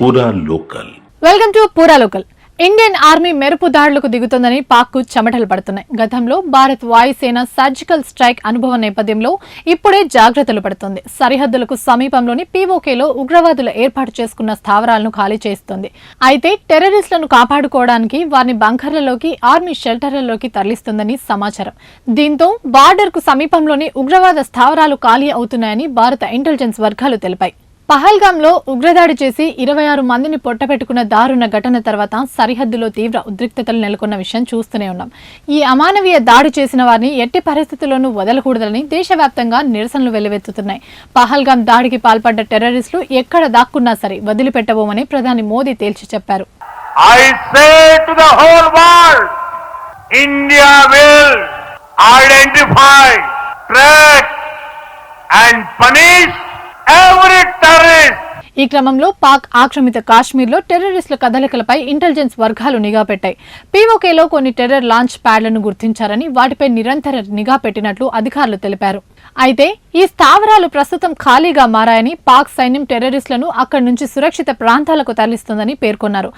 పూరా local. Welcome to పూరా local. Indian army మెరుపు దాడులకు దిగుతుందని పాక్కు చెమటలు పడుతున్నాయి. గతంలో భారత్ వాయుసేన సర్జికల్ స్ట్రైక్ అనుభవం నేపథ్యంలో ఇప్పుడే జాగ్రత్తలు పడుతోంది. సరిహద్దులకు సమీపంలోని పీఓకేలో ఉగ్రవాదులు ఏర్పాటు చేసుకున్న స్థావరాలను ఖాళీ చేస్తోంది. అయితే టెర్రరిస్టులను కాపాడుకోవడానికి వారిని బంకర్లలోకి, ఆర్మీ షెల్టర్లలోకి తరలిస్తుందని సమాచారం. దీంతో బార్డర్ కు సమీపంలోని ఉగ్రవాద స్థావరాలు ఖాళీ అవుతున్నాయని భారత ఇంటెలిజెన్స్ వర్గాలు తెలిపాయి. పహల్గాంలో ఉగ్రదాడి చేసి 26 మందిని పొట్టపెట్టుకున్న దారుణ ఘటన తర్వాత సరిహద్దులో తీవ్ర ఉద్రిక్తతలు నెలకొన్న విషయం చూస్తూనే ఉన్నాం. ఈ అమానవీయ దాడి చేసిన వారిని ఎట్టి పరిస్థితుల్లోనూ వదలకూడదని దేశవ్యాప్తంగా నిరసనలు వెల్లువెత్తుతున్నాయి. పహల్గాం దాడికి పాల్పడ్డ టెర్రరిస్టులు ఎక్కడ దాక్కున్నా సరే వదిలిపెట్టబోమని ప్రధాని మోదీ తేల్చి చెప్పారు. ఈ క్రమంలో పాక్ ఆక్రమిత కాశ్మీర్లో టెర్రరిస్టుల కదలికలపై ఇంటెలిజెన్స్ వర్గాలు నిఘా పెట్టాయి. పీఓకేలో కొన్ని టెర్రర్ లాంచ్ ప్యాడ్లను గుర్తించారని, వాటిపై నిరంతర నిఘా పెట్టినట్లు అధికారులు తెలిపారు. అయితే ఈ స్థావరాలు ప్రస్తుతం ఖాళీగా మారాయని, పాక్ సైన్యం టెర్రరిస్టులను అక్కడి నుంచి సురక్షిత ప్రాంతాలకు తరలిస్తుందని పేర్కొన్నారు.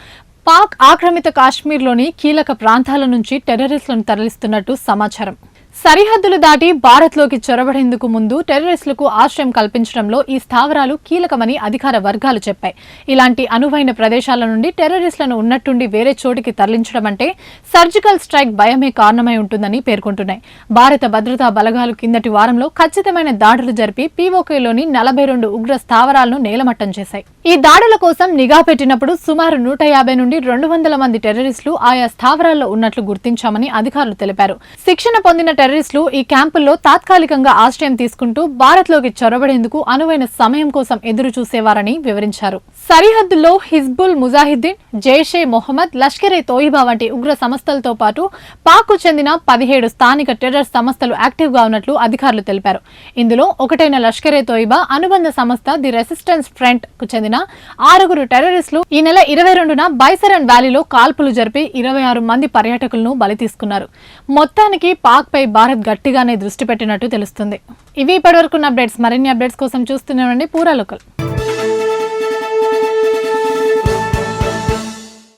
పాక్ ఆక్రమిత కాశ్మీర్లోని కీలక ప్రాంతాల నుంచి టెర్రరిస్టులను తరలిస్తున్నట్టు సమాచారం. సరిహద్దులు దాటి భారత్లోకి చొరబడేందుకు ముందు టెర్రరిస్టులకు ఆశ్రయం కల్పించడంలో ఈ స్థావరాలు కీలకమని అధికార వర్గాలు చెప్పాయి. ఇలాంటి అనువైన ప్రదేశాల నుండి టెర్రరిస్టులను ఉన్నట్టుండి వేరే చోటికి తరలించడం అంటే సర్జికల్ స్ట్రైక్ భయమే కారణమై ఉంటుందని పేర్కొంటున్నాయి. భారత భద్రతా బలగాలు కిందటి వారంలో ఖచ్చితమైన దాడులు జరిపి పీఓకేలోని 42 ఉగ్ర స్థావరాలను నేలమట్టం చేశాయి. ఈ దాడుల కోసం నిఘా పెట్టినప్పుడు సుమారు 150 నుండి 200 మంది టెర్రరిస్టులు ఆయా స్థావరాల్లో ఉన్నట్లు గుర్తించామని అధికారులు తెలిపారు. శిక్షణ పొందిన టెర్రరిస్టులు ఈ క్యాంపుల్లో తాత్కాలికంగా ఆశ్రయం తీసుకుంటూ భారత్లోకి చొరబడేందుకు అనువైన సమయం కోసం ఎదురు చూసేవారని వివరించారు. సరిహద్దుల్లో హిజ్బుల్ ముజాహిద్దీన్, జైషే మొహమ్మద్, లష్కరే తోయిబా వంటి ఉగ్ర సంస్థలతో పాటు పాక్కు చెందిన 17 స్థానిక టెర్రర్ సంస్థలు యాక్టివ్ గా ఉన్నట్లు అధికారులు తెలిపారు. ఇందులో ఒకటైన లష్కరే తోయిబా అనుబంధ సంస్థ ది రెసిస్టెన్స్ ఫ్రంట్ కు చెందిన 6 టెర్రరిస్టులు ఈ నెల 22న బైసరన్ వ్యాలీలో కాల్పులు జరిపి 26 మంది పర్యాటకులను బలి తీసుకున్నారు. మొత్తానికి పాక్ పై భారత్ గట్టిగానే దృష్టి పెట్టినట్టు తెలుస్తుంది. ఇవి ఇప్పటివరకున్న అప్డేట్స్. మరిన్ని అప్డేట్స్ కోసం చూస్తూనే ఉండండి పూరా లోకల్.